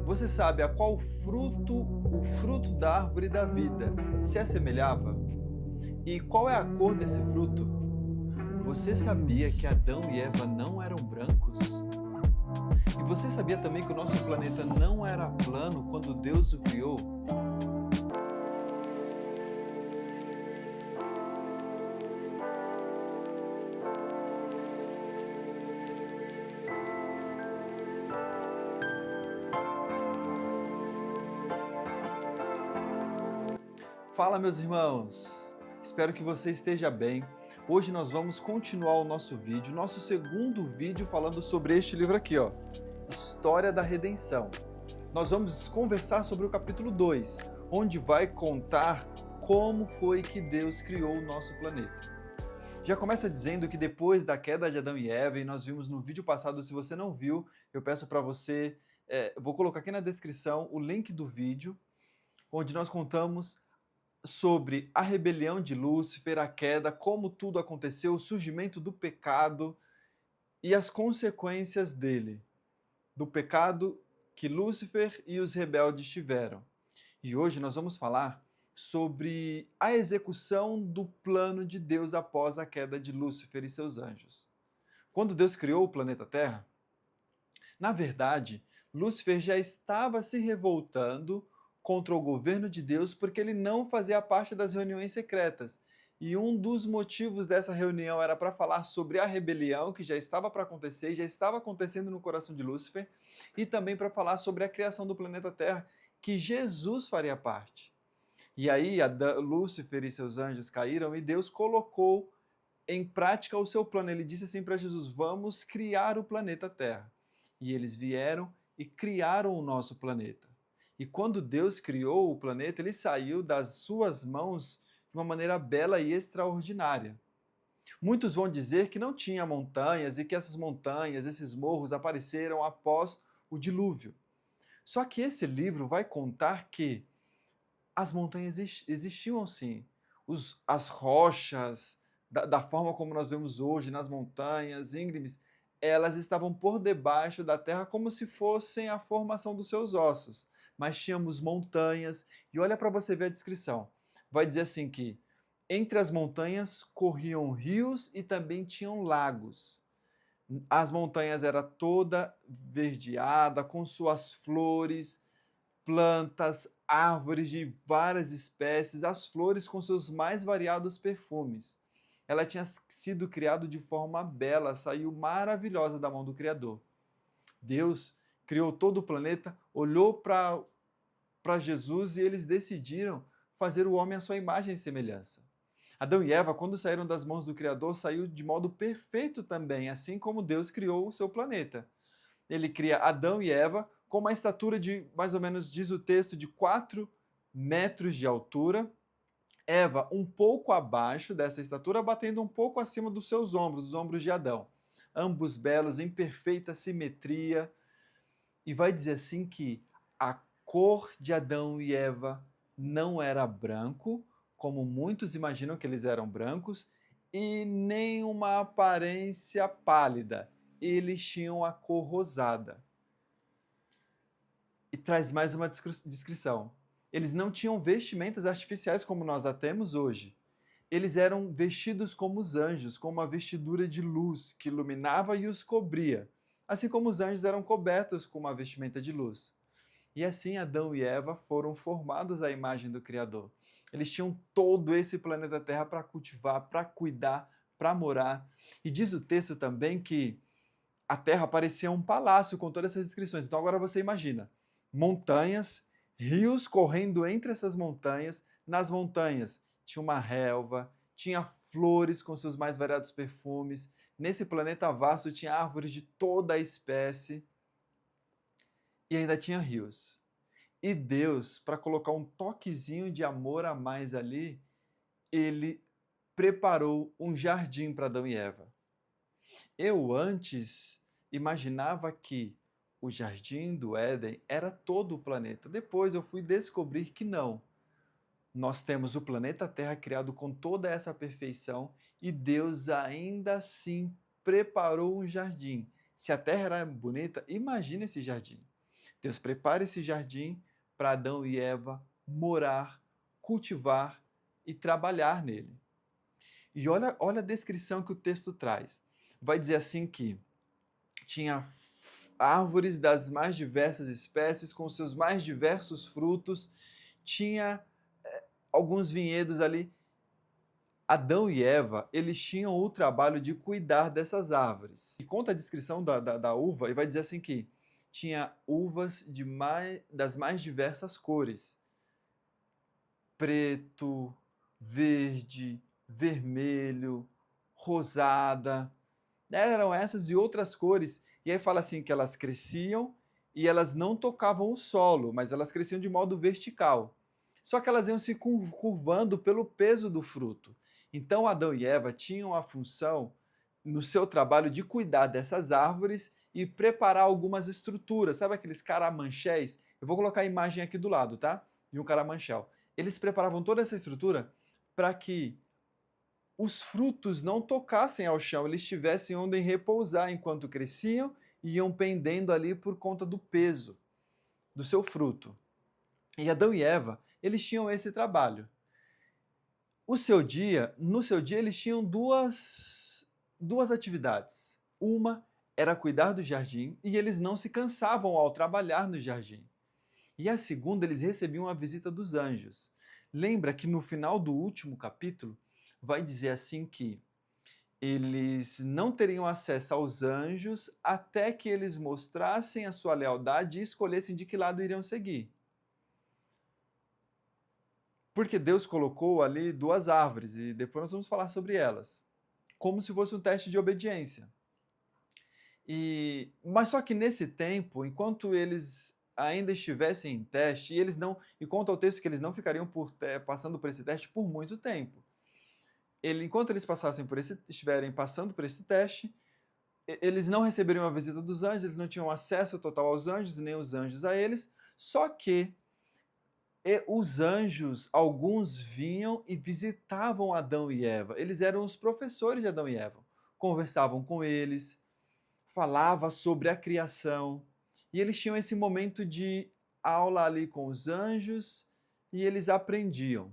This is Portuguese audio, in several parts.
Você sabe a qual fruto o fruto da árvore da vida se assemelhava? E qual é a cor desse fruto? Você sabia que Adão e Eva não eram brancos? E você sabia também que o nosso planeta não era plano quando Deus o criou? Fala, meus irmãos! Espero que você esteja bem. Hoje nós vamos continuar o nosso vídeo, nosso segundo vídeo falando sobre este livro aqui, ó, História da Redenção. Nós vamos conversar sobre o capítulo 2, onde vai contar como foi que Deus criou o nosso planeta. Já começa dizendo que depois da queda de Adão e Eva, e nós vimos no vídeo passado, se você não viu, eu peço para você, vou colocar aqui na descrição o link do vídeo, onde nós contamos sobre a rebelião de Lúcifer, a queda, como tudo aconteceu, o surgimento do pecado e as consequências dele, do pecado que Lúcifer e os rebeldes tiveram. E hoje nós vamos falar sobre a execução do plano de Deus após a queda de Lúcifer e seus anjos. Quando Deus criou o planeta Terra, na verdade, Lúcifer já estava se revoltando contra o governo de Deus porque ele não fazia parte das reuniões secretas. E um dos motivos dessa reunião era para falar sobre a rebelião que já estava para acontecer, já estava acontecendo no coração de Lúcifer, e também para falar sobre a criação do planeta Terra, que Jesus faria parte. E aí Lúcifer e seus anjos caíram e Deus colocou em prática o seu plano. Ele disse assim para Jesus: vamos criar o planeta Terra. E eles vieram e criaram o nosso planeta. E quando Deus criou o planeta, ele saiu das suas mãos de uma maneira bela e extraordinária. Muitos vão dizer que não tinha montanhas e que essas montanhas, esses morros apareceram após o dilúvio. Só que esse livro vai contar que as montanhas existiam sim. As rochas, da forma como nós vemos hoje nas montanhas íngremes, elas estavam por debaixo da terra como se fossem a formação dos seus ossos. Mas tínhamos montanhas, e olha para você ver a descrição. Vai dizer assim que entre as montanhas corriam rios e também tinham lagos. As montanhas era toda verdeada, com suas flores, plantas, árvores de várias espécies, as flores com seus mais variados perfumes. Ela tinha sido criada de forma bela, saiu maravilhosa da mão do Criador. Deus criou todo o planeta, olhou para Jesus e eles decidiram fazer o homem à sua imagem e semelhança. Adão e Eva, quando saíram das mãos do Criador, saiu de modo perfeito também, assim como Deus criou o seu planeta. Ele cria Adão e Eva com uma estatura de, mais ou menos, diz o texto, de 4 metros de altura. Eva um pouco abaixo dessa estatura, batendo um pouco acima dos seus ombros, dos ombros de Adão. Ambos belos, em perfeita simetria. E vai dizer assim que a cor de Adão e Eva não era branco, como muitos imaginam que eles eram brancos, e nem uma aparência pálida. Eles tinham a cor rosada. E traz mais uma descrição. Eles não tinham vestimentas artificiais como nós a temos hoje. Eles eram vestidos como os anjos, com uma vestidura de luz que iluminava e os cobria, assim como os anjos eram cobertos com uma vestimenta de luz. E assim Adão e Eva foram formados à imagem do Criador. Eles tinham todo esse planeta Terra para cultivar, para cuidar, para morar. E diz o texto também que a Terra parecia um palácio com todas essas descrições. Então agora você imagina, montanhas, rios correndo entre essas montanhas. Nas montanhas tinha uma relva, tinha flores com seus mais variados perfumes. Nesse planeta vasto tinha árvores de toda a espécie e ainda tinha rios. E Deus, para colocar um toquezinho de amor a mais ali, ele preparou um jardim para Adão e Eva. Eu antes imaginava que o jardim do Éden era todo o planeta. Depois eu fui descobrir que não. Nós temos o planeta Terra criado com toda essa perfeição e Deus ainda assim preparou um jardim. Se a Terra era bonita, imagine esse jardim. Deus prepara esse jardim para Adão e Eva morar, cultivar e trabalhar nele. E olha a descrição que o texto traz. Vai dizer assim que tinha árvores das mais diversas espécies, com seus mais diversos frutos, tinha alguns vinhedos ali. Adão e Eva, eles tinham o trabalho de cuidar dessas árvores. E conta a descrição da uva, e vai dizer assim que tinha uvas das mais diversas cores. Preto, verde, vermelho, rosada. Eram essas e outras cores. E aí fala assim que elas cresciam e elas não tocavam o solo, mas elas cresciam de modo vertical. Só que elas iam se curvando pelo peso do fruto. Então Adão e Eva tinham a função, no seu trabalho, de cuidar dessas árvores e preparar algumas estruturas. Sabe aqueles caramanchés? Eu vou colocar a imagem aqui do lado, tá? De um caramanchel. Eles preparavam toda essa estrutura para que os frutos não tocassem ao chão, eles tivessem onde repousar enquanto cresciam e iam pendendo ali por conta do peso do seu fruto. E Adão e Eva, eles tinham esse trabalho. No seu dia, eles tinham duas atividades. Uma era cuidar do jardim e eles não se cansavam ao trabalhar no jardim. E a segunda, eles recebiam a visita dos anjos. Lembra que no final do último capítulo, vai dizer assim que eles não teriam acesso aos anjos até que eles mostrassem a sua lealdade e escolhessem de que lado iriam seguir. Porque Deus colocou ali duas árvores, e depois nós vamos falar sobre elas, como se fosse um teste de obediência. Mas só que nesse tempo, enquanto eles ainda estivessem em teste, e conta o texto que eles não ficariam passando por esse teste por muito tempo. Enquanto eles estiverem passando por esse teste, eles não receberiam a visita dos anjos, eles não tinham acesso total aos anjos, nem os anjos a eles, só que os anjos, alguns vinham e visitavam Adão e Eva. Eles eram os professores de Adão e Eva. Conversavam com eles, falavam sobre a criação, e eles tinham esse momento de aula ali com os anjos, e eles aprendiam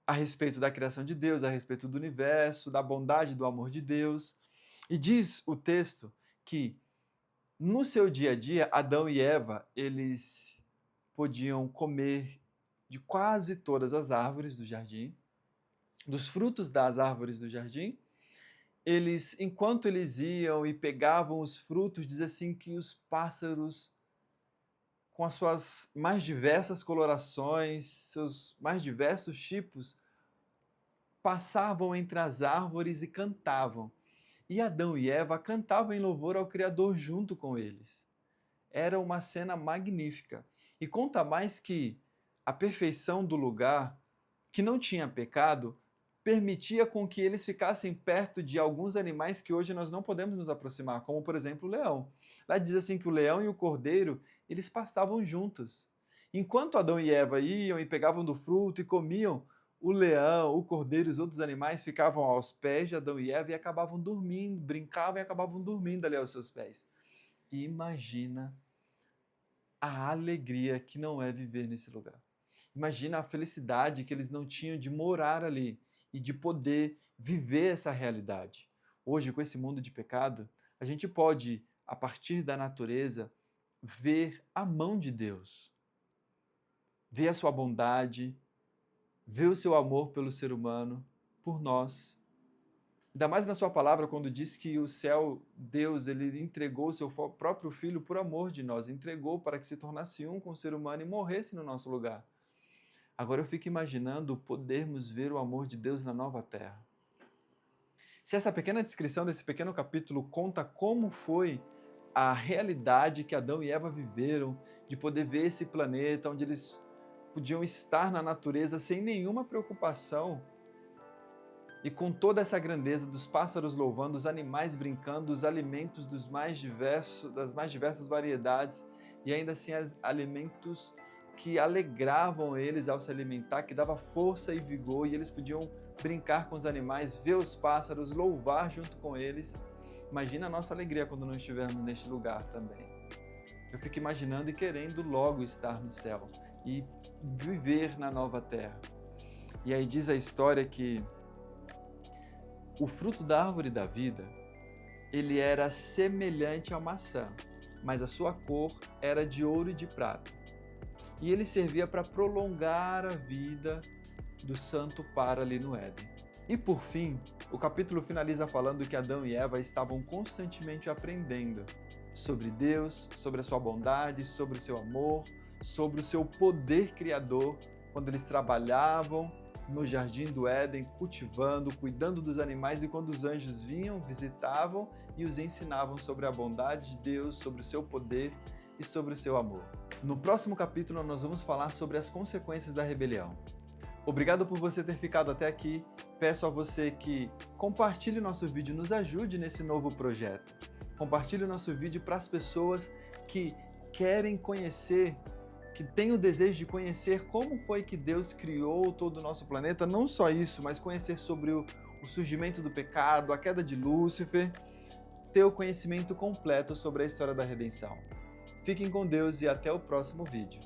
a respeito da criação de Deus, a respeito do universo, da bondade, do amor de Deus. E diz o texto que no seu dia a dia, Adão e Eva, eles podiam comer de quase todas as árvores do jardim, dos frutos das árvores do jardim. Enquanto eles iam e pegavam os frutos, diz assim que os pássaros, com as suas mais diversas colorações, seus mais diversos tipos, passavam entre as árvores e cantavam. E Adão e Eva cantavam em louvor ao Criador junto com eles. Era uma cena magnífica. E conta mais que a perfeição do lugar, que não tinha pecado, permitia com que eles ficassem perto de alguns animais que hoje nós não podemos nos aproximar, como por exemplo o leão. Lá diz assim que o leão e o cordeiro, eles pastavam juntos. Enquanto Adão e Eva iam e pegavam do fruto e comiam, o leão, o cordeiro e os outros animais ficavam aos pés de Adão e Eva e acabavam dormindo, brincavam e acabavam dormindo ali aos seus pés. E imagina a alegria que não é viver nesse lugar. Imagina a felicidade que eles não tinham de morar ali e de poder viver essa realidade. Hoje, com esse mundo de pecado, a gente pode, a partir da natureza, ver a mão de Deus, ver a sua bondade, ver o seu amor pelo ser humano, por nós. Ainda mais na sua palavra, quando diz que o céu, Deus, ele entregou o seu próprio Filho por amor de nós, entregou para que se tornasse um com o ser humano e morresse no nosso lugar. Agora eu fico imaginando podermos ver o amor de Deus na nova terra. Se essa pequena descrição desse pequeno capítulo conta como foi a realidade que Adão e Eva viveram, de poder ver esse planeta onde eles podiam estar na natureza sem nenhuma preocupação, e com toda essa grandeza dos pássaros louvando, os animais brincando, os alimentos das mais diversas variedades, e ainda assim alimentos que alegravam eles ao se alimentar, que dava força e vigor, e eles podiam brincar com os animais, ver os pássaros, louvar junto com eles. Imagina a nossa alegria quando não estivermos neste lugar também. Eu fico imaginando e querendo logo estar no céu e viver na nova terra. E aí diz a história que o fruto da árvore da vida, ele era semelhante à maçã, mas a sua cor era de ouro e de prata. E ele servia para prolongar a vida do santo par ali no Éden. E por fim, o capítulo finaliza falando que Adão e Eva estavam constantemente aprendendo sobre Deus, sobre a sua bondade, sobre o seu amor, sobre o seu poder criador, quando eles trabalhavam no jardim do Éden, cultivando, cuidando dos animais, e quando os anjos vinham, visitavam e os ensinavam sobre a bondade de Deus, sobre o seu poder e sobre o seu amor. No próximo capítulo nós vamos falar sobre as consequências da rebelião. Obrigado por você ter ficado até aqui. Peço a você que compartilhe nosso vídeo, nos ajude nesse novo projeto. Compartilhe o nosso vídeo para as pessoas que querem conhecer, que têm o desejo de conhecer como foi que Deus criou todo o nosso planeta. Não só isso, mas conhecer sobre o surgimento do pecado, a queda de Lúcifer, ter o conhecimento completo sobre a história da redenção. Fiquem com Deus e até o próximo vídeo.